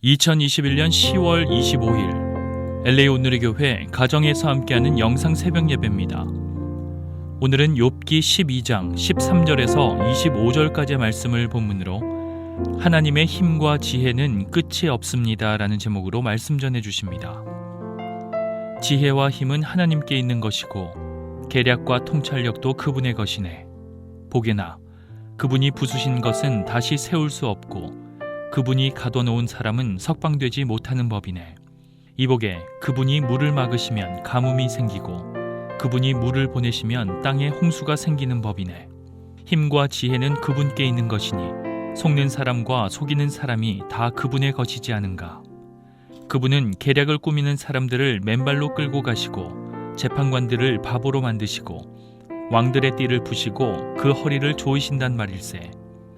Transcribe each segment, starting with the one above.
2021년 10월 25일 LA 온누리 교회 가정에서 함께하는 영상 새벽 예배입니다. 오늘은 욥기 12장 13절에서 25절까지의 말씀을 본문으로 하나님의 힘과 지혜는 끝이 없습니다 라는 제목으로 말씀 전해 주십니다. 지혜와 힘은 하나님께 있는 것이고 계략과 통찰력도 그분의 것이네. 보게나 그분이 부수신 것은 다시 세울 수 없고 그분이 가둬놓은 사람은 석방되지 못하는 법이네. 이보게 그분이 물을 막으시면 가뭄이 생기고 그분이 물을 보내시면 땅에 홍수가 생기는 법이네. 힘과 지혜는 그분께 있는 것이니 속는 사람과 속이는 사람이 다 그분의 것이지 않은가. 그분은 계략을 꾸미는 사람들을 맨발로 끌고 가시고 재판관들을 바보로 만드시고 왕들의 띠를 부시고 그 허리를 조이신단 말일세.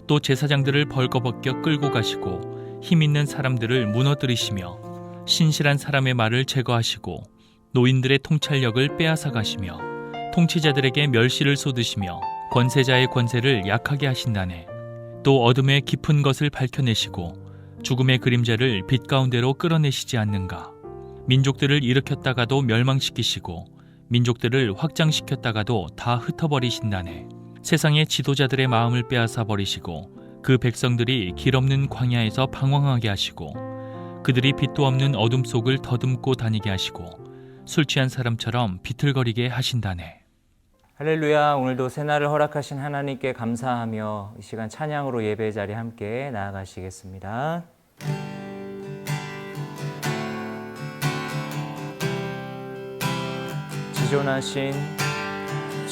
또 제사장들을 벌거벗겨 끌고 가시고 힘 있는 사람들을 무너뜨리시며 신실한 사람의 말을 제거하시고 노인들의 통찰력을 빼앗아 가시며 통치자들에게 멸시를 쏟으시며 권세자의 권세를 약하게 하신다네. 또 어둠의 깊은 것을 밝혀내시고 죽음의 그림자를 빛 가운데로 끌어내시지 않는가. 민족들을 일으켰다가도 멸망시키시고 민족들을 확장시켰다가도 다 흩어버리신다네. 세상의 지도자들의 마음을 빼앗아 버리시고 그 백성들이 길 없는 광야에서 방황하게 하시고 그들이 빛도 없는 어둠 속을 더듬고 다니게 하시고 술 취한 사람처럼 비틀거리게 하신다네. 할렐루야. 오늘도 새날을 허락하신 하나님께 감사하며 이 시간 찬양으로 예배 자리에 함께 나아가시겠습니다.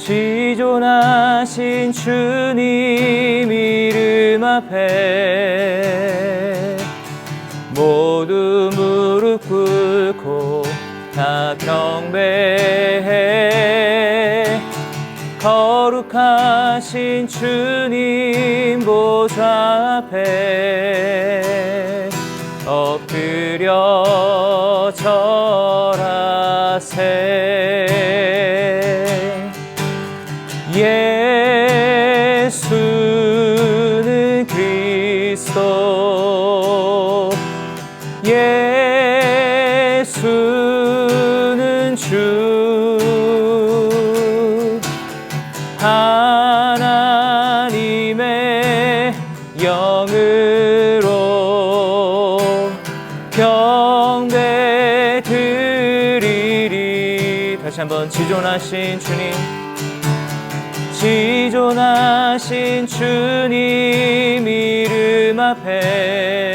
지존하신 주님 이름 앞에 모두 무릎 꿇고 다 경배해. 거룩하신 주님 보좌 앞에 엎드려 절하세. 예수는 그리스도, 예수는 주, 하나님의 영으로 경배 드리리. 다시 한번 지존하신 주님, 지존하신 주님 이름 앞에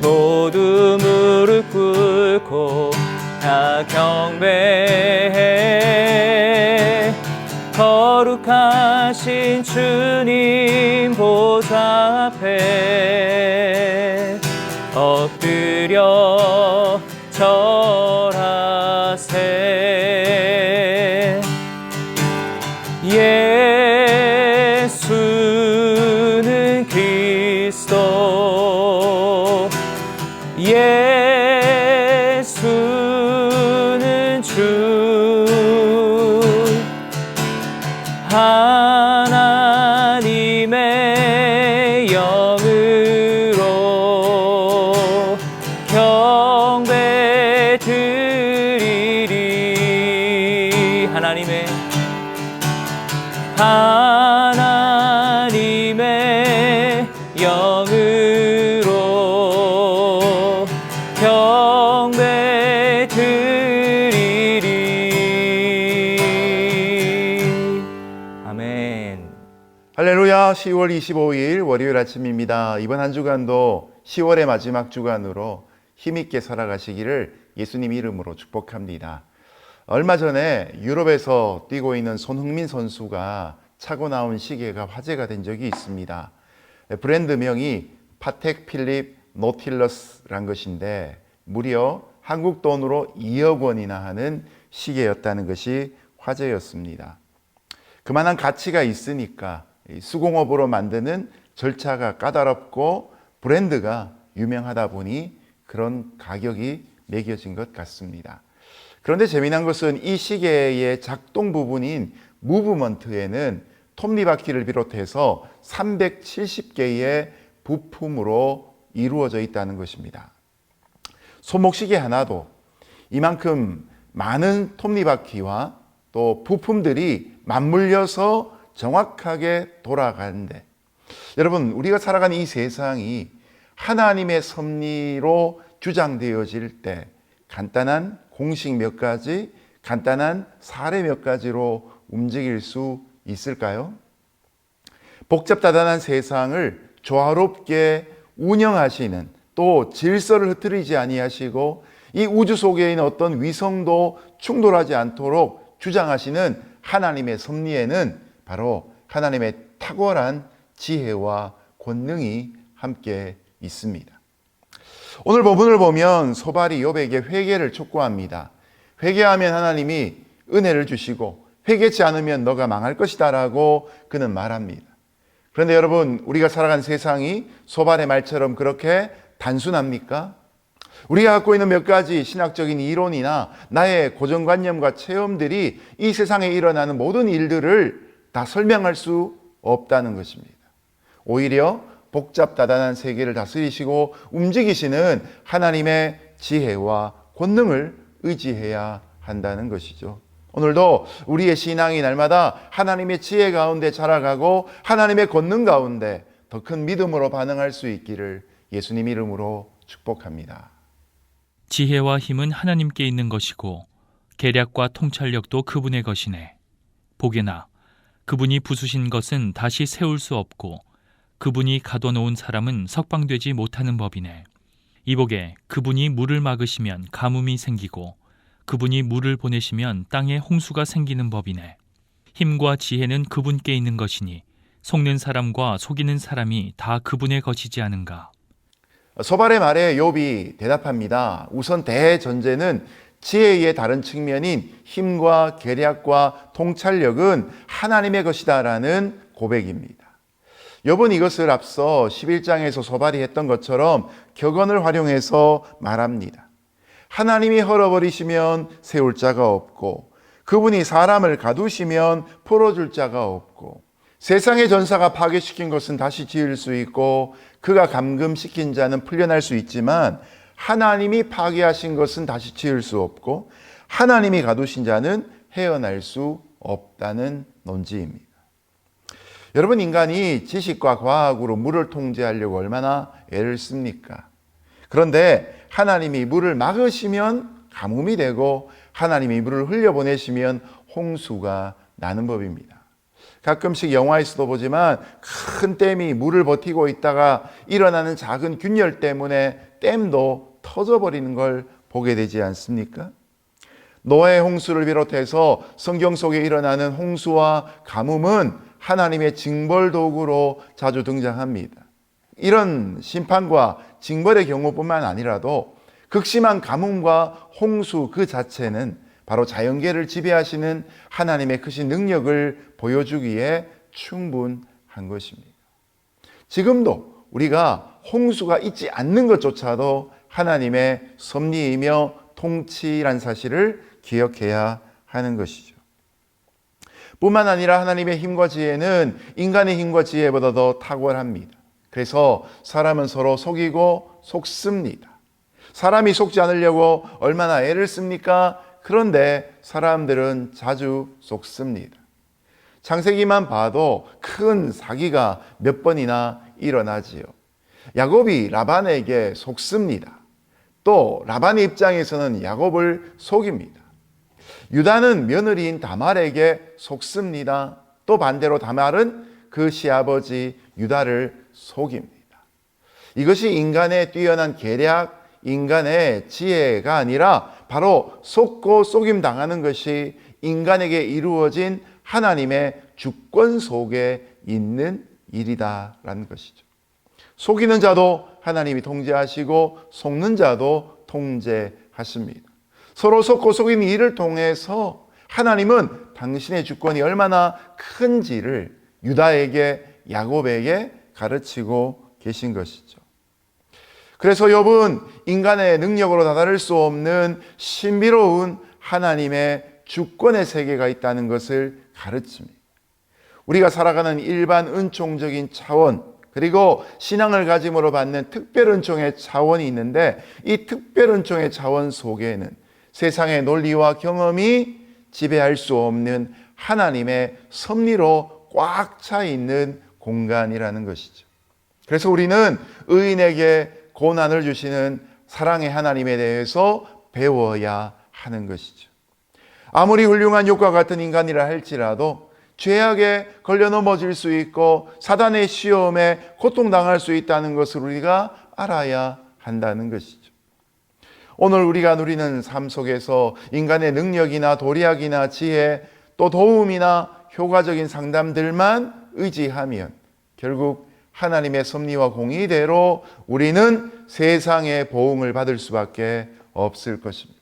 모두 무릎 꿇고 다 경배해. 거룩하신 주님 보좌 앞에 엎드려 절하세. 예수는 그리스도, 예수는 주, 하나님의 영으로 경배 드리리. 하나님의 영으로 경배 드리리. 아멘. 할렐루야. 10월 25일 월요일 아침입니다. 이번 한 주간도 10월의 마지막 주간으로 힘있게 살아가시기를 예수님 이름으로 축복합니다. 얼마 전에 유럽에서 뛰고 있는 손흥민 선수가 차고 나온 시계가 화제가 된 적이 있습니다. 브랜드명이 파텍 필립 노틸러스란 것인데 무려 한국 돈으로 2억 원이나 하는 시계였다는 것이 화제였습니다. 그만한 가치가 있으니까 수공업으로 만드는 절차가 까다롭고 브랜드가 유명하다 보니 그런 가격이 매겨진 것 같습니다. 그런데 재미난 것은 이 시계의 작동 부분인 무브먼트에는 톱니바퀴를 비롯해서 370개의 부품으로 이루어져 있다는 것입니다. 손목시계 하나도 이만큼 많은 톱니바퀴와 또 부품들이 맞물려서 정확하게 돌아가는데, 여러분, 우리가 살아가는 이 세상이 하나님의 섭리로 주장되어질 때 간단한 공식 몇 가지, 간단한 사례 몇 가지로 움직일 수 있을까요? 복잡다단한 세상을 조화롭게 운영하시는, 또 질서를 흐트리지 아니하시고 이 우주 속에 있는 어떤 위성도 충돌하지 않도록 주장하시는 하나님의 섭리에는 바로 하나님의 탁월한 지혜와 권능이 함께 있습니다. 오늘 본문을 보면 소발이 욥에게 회개를 촉구합니다. 회개하면 하나님이 은혜를 주시고 회개치 않으면 너가 망할 것이다 라고 그는 말합니다. 그런데 여러분, 우리가 살아가는 세상이 소발의 말처럼 그렇게 단순합니까? 우리가 갖고 있는 몇 가지 신학적인 이론이나 나의 고정관념과 체험들이 이 세상에 일어나는 모든 일들을 다 설명할 수 없다는 것입니다. 오히려 복잡다단한 세계를 다스리시고 움직이시는 하나님의 지혜와 권능을 의지해야 한다는 것이죠. 오늘도 우리의 신앙이 날마다 하나님의 지혜 가운데 자라가고 하나님의 권능 가운데 더 큰 믿음으로 반응할 수 있기를 예수님 이름으로 축복합니다. 지혜와 힘은 하나님께 있는 것이고 계략과 통찰력도 그분의 것이네. 보게나 그분이 부수신 것은 다시 세울 수 없고 그분이 가둬놓은 사람은 석방되지 못하는 법이네. 이보게 그분이 물을 막으시면 가뭄이 생기고 그분이 물을 보내시면 땅에 홍수가 생기는 법이네. 힘과 지혜는 그분께 있는 것이니 속는 사람과 속이는 사람이 다 그분의 것이지 않은가. 소발의 말에 욥이 대답합니다. 우선 대전제는 지혜의 다른 측면인 힘과 계략과 통찰력은 하나님의 것이다라는 고백입니다. 욥은 이것을 앞서 11장에서 소발이 했던 것처럼 격언을 활용해서 말합니다. 하나님이 헐어버리시면 세울 자가 없고 그분이 사람을 가두시면 풀어줄 자가 없고 세상의 전사가 파괴시킨 것은 다시 지을 수 있고 그가 감금시킨 자는 풀려날 수 있지만 하나님이 파괴하신 것은 다시 지을 수 없고 하나님이 가두신 자는 헤어날 수 없다는 논지입니다. 여러분, 인간이 지식과 과학으로 물을 통제하려고 얼마나 애를 씁니까? 그런데 하나님이 물을 막으시면 가뭄이 되고 하나님이 물을 흘려보내시면 홍수가 나는 법입니다. 가끔씩 영화에서도 보지만 큰 댐이 물을 버티고 있다가 일어나는 작은 균열 때문에 댐도 터져버리는 걸 보게 되지 않습니까? 노아의 홍수를 비롯해서 성경 속에 일어나는 홍수와 가뭄은 하나님의 징벌 도구로 자주 등장합니다. 이런 심판과 징벌의 경우뿐만 아니라도 극심한 가뭄과 홍수 그 자체는 바로 자연계를 지배하시는 하나님의 크신 능력을 보여주기에 충분한 것입니다. 지금도 우리가 홍수가 있지 않는 것조차도 하나님의 섭리이며 통치란 사실을 기억해야 하는 것이죠. 뿐만 아니라 하나님의 힘과 지혜는 인간의 힘과 지혜보다 더 탁월합니다. 그래서 사람은 서로 속이고 속습니다. 사람이 속지 않으려고 얼마나 애를 씁니까? 그런데 사람들은 자주 속습니다. 창세기만 봐도 큰 사기가 몇 번이나 일어나지요. 야곱이 라반에게 속습니다. 또 라반의 입장에서는 야곱을 속입니다. 유다는 며느리인 다말에게 속습니다. 또 반대로 다말은 그 시아버지 유다를 속입니다. 이것이 인간의 뛰어난 계략, 인간의 지혜가 아니라 바로 속고 속임 당하는 것이 인간에게 이루어진 하나님의 주권 속에 있는 일이다라는 것이죠. 속이는 자도 하나님이 통제하시고 속는 자도 통제하십니다. 서로 속고 속이는 일을 통해서 하나님은 당신의 주권이 얼마나 큰지를 유다에게, 야곱에게 가르치고 계신 것이죠. 그래서 욥은 인간의 능력으로 다다를 수 없는 신비로운 하나님의 주권의 세계가 있다는 것을 가르칩니다. 우리가 살아가는 일반 은총적인 차원, 그리고 신앙을 가짐으로 받는 특별 은총의 차원이 있는데 이 특별 은총의 차원 속에는 세상의 논리와 경험이 지배할 수 없는 하나님의 섭리로 꽉 차 있는 공간이라는 것이죠. 그래서 우리는 의인에게 고난을 주시는 사랑의 하나님에 대해서 배워야 하는 것이죠. 아무리 훌륭한 욕과 같은 인간이라 할지라도 죄악에 걸려 넘어질 수 있고 사단의 시험에 고통당할 수 있다는 것을 우리가 알아야 한다는 것이죠. 오늘 우리가 누리는 삶 속에서 인간의 능력이나 도리학이나 지혜 또 도움이나 효과적인 상담들만 의지하면 결국 하나님의 섭리와 공의대로 우리는 세상의 보응을 받을 수밖에 없을 것입니다.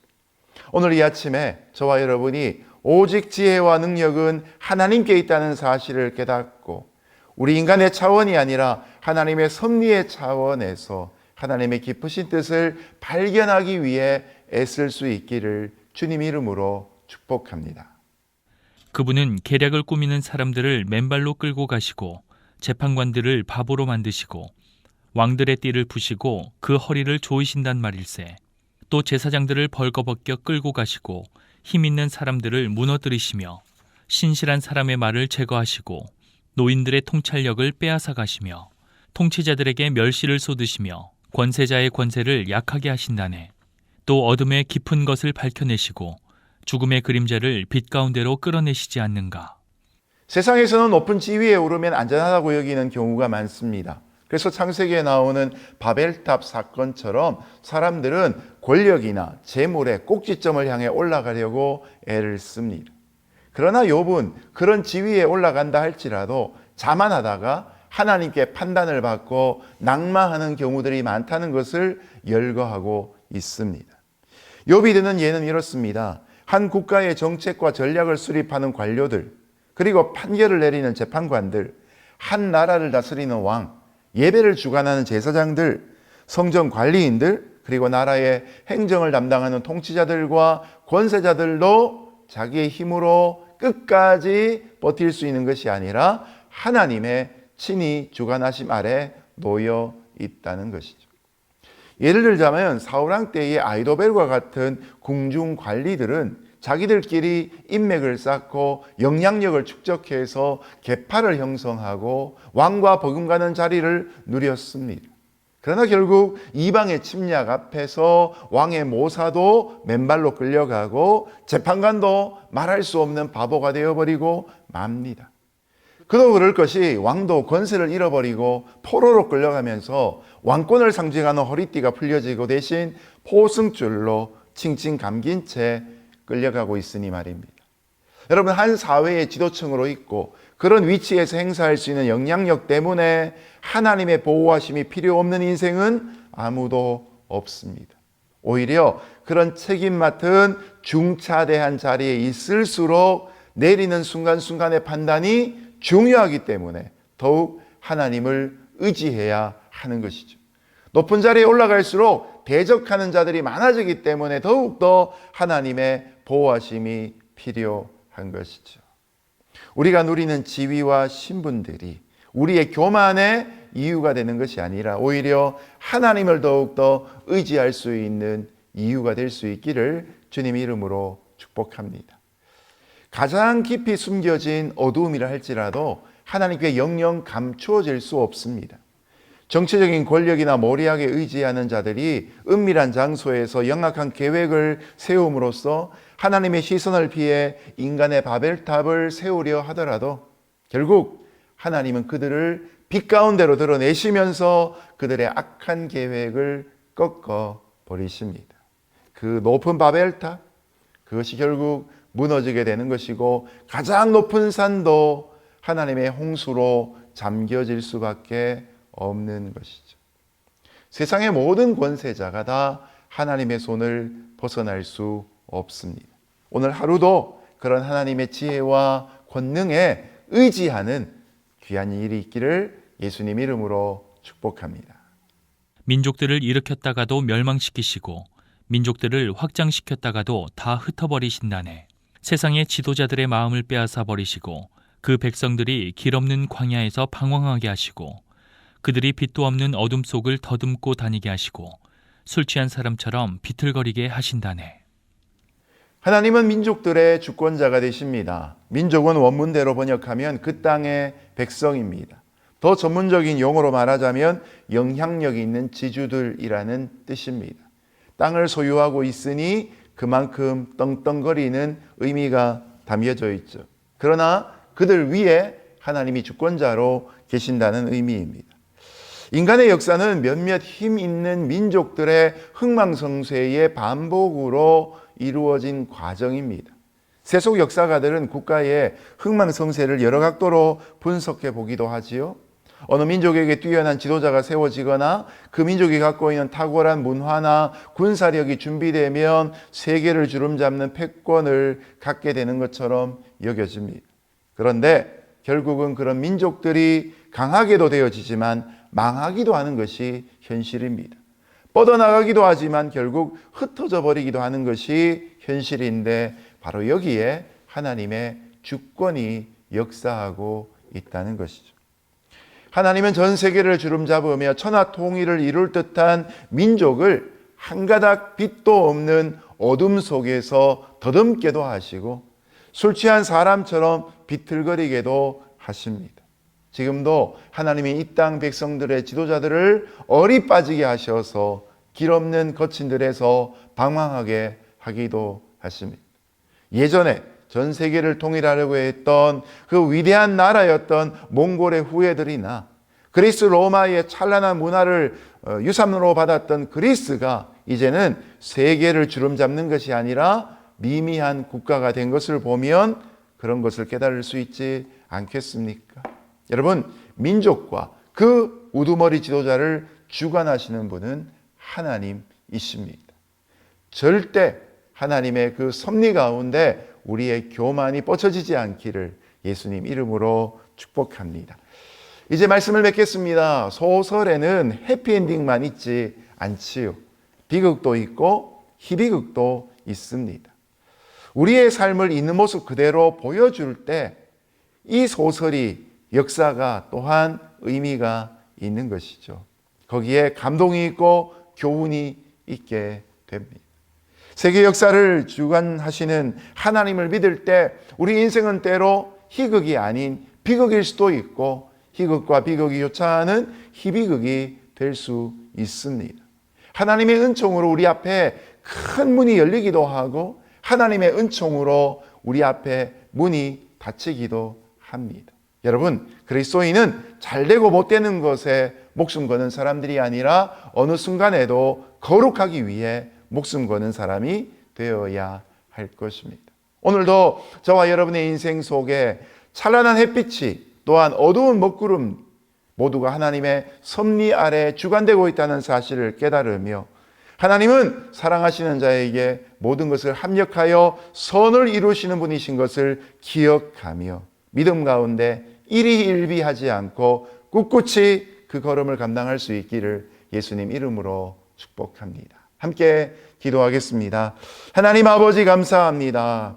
오늘 이 아침에 저와 여러분이 오직 지혜와 능력은 하나님께 있다는 사실을 깨닫고 우리 인간의 차원이 아니라 하나님의 섭리의 차원에서 하나님의 깊으신 뜻을 발견하기 위해 애쓸 수 있기를 주님 이름으로 축복합니다. 그분은 계략을 꾸미는 사람들을 맨발로 끌고 가시고 재판관들을 바보로 만드시고 왕들의 띠를 부시고 그 허리를 조이신단 말일세. 또 제사장들을 벌거벗겨 끌고 가시고 힘 있는 사람들을 무너뜨리시며 신실한 사람의 말을 제거하시고 노인들의 통찰력을 빼앗아 가시며 통치자들에게 멸시를 쏟으시며 권세자의 권세를 약하게 하신다네. 또 어둠의 깊은 것을 밝혀내시고 죽음의 그림자를 빛 가운데로 끌어내시지 않는가. 세상에서는 높은 지위에 오르면 안전하다고 여기는 경우가 많습니다. 그래서 창세기에 나오는 바벨탑 사건처럼 사람들은 권력이나 재물의 꼭지점을 향해 올라가려고 애를 씁니다. 그러나 욥은 그런 지위에 올라간다 할지라도 자만하다가 하나님께 판단을 받고 낙마하는 경우들이 많다는 것을 열거하고 있습니다. 욥이 드는 예는 이렇습니다. 한 국가의 정책과 전략을 수립하는 관료들, 그리고 판결을 내리는 재판관들, 한 나라를 다스리는 왕, 예배를 주관하는 제사장들, 성전 관리인들, 그리고 나라의 행정을 담당하는 통치자들과 권세자들도 자기의 힘으로 끝까지 버틸 수 있는 것이 아니라 하나님의 친히 주관하심 아래 놓여 있다는 것이죠. 예를 들자면 사울왕 때의 아이도벨과 같은 궁중 관리들은 자기들끼리 인맥을 쌓고 영향력을 축적해서 계파를 형성하고 왕과 버금가는 자리를 누렸습니다. 그러나 결국 이방의 침략 앞에서 왕의 모사도 맨발로 끌려가고 재판관도 말할 수 없는 바보가 되어버리고 맙니다. 그도 그럴 것이 왕도 권세를 잃어버리고 포로로 끌려가면서 왕권을 상징하는 허리띠가 풀려지고 대신 포승줄로 칭칭 감긴 채 끌려가고 있으니 말입니다. 여러분, 한 사회의 지도층으로 있고 그런 위치에서 행사할 수 있는 영향력 때문에 하나님의 보호하심이 필요 없는 인생은 아무도 없습니다. 오히려 그런 책임 맡은 중차대한 자리에 있을수록 내리는 순간순간의 판단이 중요하기 때문에 더욱 하나님을 의지해야 하는 것이죠. 높은 자리에 올라갈수록 대적하는 자들이 많아지기 때문에 더욱더 하나님의 보호하심이 필요한 것이죠. 우리가 누리는 지위와 신분들이 우리의 교만의 이유가 되는 것이 아니라 오히려 하나님을 더욱더 의지할 수 있는 이유가 될 수 있기를 주님 이름으로 축복합니다. 가장 깊이 숨겨진 어두움이라 할지라도 하나님께 영영 감추어질 수 없습니다. 정치적인 권력이나 모리하게 의지하는 자들이 은밀한 장소에서 영악한 계획을 세움으로써 하나님의 시선을 피해 인간의 바벨탑을 세우려 하더라도 결국 하나님은 그들을 빛 가운데로 드러내시면서 그들의 악한 계획을 꺾어 버리십니다. 그 높은 바벨탑, 그것이 결국 무너지게 되는 것이고 가장 높은 산도 하나님의 홍수로 잠겨질 수밖에 없는 것이죠. 세상의 모든 권세자가 다 하나님의 손을 벗어날 수 없습니다. 오늘 하루도 그런 하나님의 지혜와 권능에 의지하는 귀한 일이 있기를 예수님 이름으로 축복합니다. 민족들을 일으켰다가도 멸망시키시고 민족들을 확장시켰다가도 다 흩어버리신다네. 세상의 지도자들의 마음을 빼앗아 버리시고 그 백성들이 길 없는 광야에서 방황하게 하시고 그들이 빛도 없는 어둠 속을 더듬고 다니게 하시고 술 취한 사람처럼 비틀거리게 하신다네. 하나님은 민족들의 주권자가 되십니다. 민족은 원문대로 번역하면 그 땅의 백성입니다. 더 전문적인 용어로 말하자면 영향력이 있는 지주들이라는 뜻입니다. 땅을 소유하고 있으니 그만큼 떵떵거리는 의미가 담겨져 있죠. 그러나 그들 위에 하나님이 주권자로 계신다는 의미입니다. 인간의 역사는 몇몇 힘 있는 민족들의 흥망성쇠의 반복으로 이루어진 과정입니다. 세속 역사가들은 국가의 흥망성쇠를 여러 각도로 분석해 보기도 하지요. 어느 민족에게 뛰어난 지도자가 세워지거나 그 민족이 갖고 있는 탁월한 문화나 군사력이 준비되면 세계를 주름잡는 패권을 갖게 되는 것처럼 여겨집니다. 그런데 결국은 그런 민족들이 강하게도 되어지지만 망하기도 하는 것이 현실입니다. 뻗어나가기도 하지만 결국 흩어져 버리기도 하는 것이 현실인데 바로 여기에 하나님의 주권이 역사하고 있다는 것이죠. 하나님은 전 세계를 주름잡으며 천하 통일을 이룰 듯한 민족을 한 가닥 빛도 없는 어둠 속에서 더듬게도 하시고 술 취한 사람처럼 비틀거리게도 하십니다. 지금도 하나님이 이 땅 백성들의 지도자들을 어리 빠지게 하셔서 길 없는 거친들에서 방황하게 하기도 하십니다. 예전에 전 세계를 통일하려고 했던 그 위대한 나라였던 몽골의 후예들이나 그리스 로마의 찬란한 문화를 유산으로 받았던 그리스가 이제는 세계를 주름잡는 것이 아니라 미미한 국가가 된 것을 보면 그런 것을 깨달을 수 있지 않겠습니까? 여러분, 민족과 그 우두머리 지도자를 주관하시는 분은 하나님이십니다. 절대 하나님의 그 섭리 가운데 우리의 교만이 뻗쳐지지 않기를 예수님 이름으로 축복합니다. 이제 말씀을 맺겠습니다. 소설에는 해피엔딩만 있지 않지요. 비극도 있고 희비극도 있습니다. 우리의 삶을 있는 모습 그대로 보여줄 때 이 소설이 역사가 또한 의미가 있는 것이죠. 거기에 감동이 있고 교훈이 있게 됩니다. 세계 역사를 주관하시는 하나님을 믿을 때 우리 인생은 때로 희극이 아닌 비극일 수도 있고 희극과 비극이 교차하는 희비극이 될 수 있습니다. 하나님의 은총으로 우리 앞에 큰 문이 열리기도 하고 하나님의 은총으로 우리 앞에 문이 닫히기도 합니다. 여러분, 그리스도인은 잘되고 못되는 것에 목숨 거는 사람들이 아니라 어느 순간에도 거룩하기 위해 목숨 거는 사람이 되어야 할 것입니다. 오늘도 저와 여러분의 인생 속에 찬란한 햇빛이 또한 어두운 먹구름 모두가 하나님의 섭리 아래 주관되고 있다는 사실을 깨달으며 하나님은 사랑하시는 자에게 모든 것을 합력하여 선을 이루시는 분이신 것을 기억하며 믿음 가운데 일희일비하지 않고 꿋꿋이 그 걸음을 감당할 수 있기를 예수님 이름으로 축복합니다. 함께 기도하겠습니다. 하나님 아버지 감사합니다.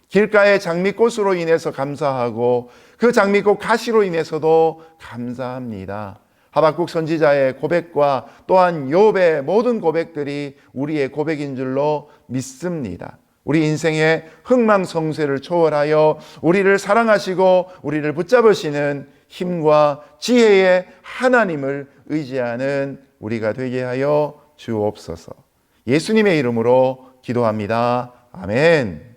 길가의 장미꽃으로 인해서 감사하고 그 장미꽃 가시로 인해서도 감사합니다. 하박국 선지자의 고백과 또한 욥의 모든 고백들이 우리의 고백인 줄로 믿습니다. 우리 인생의 흥망성쇠를 초월하여 우리를 사랑하시고 우리를 붙잡으시는 힘과 지혜의 하나님을 의지하는 우리가 되게 하여 주옵소서. 예수님의 이름으로 기도합니다. 아멘.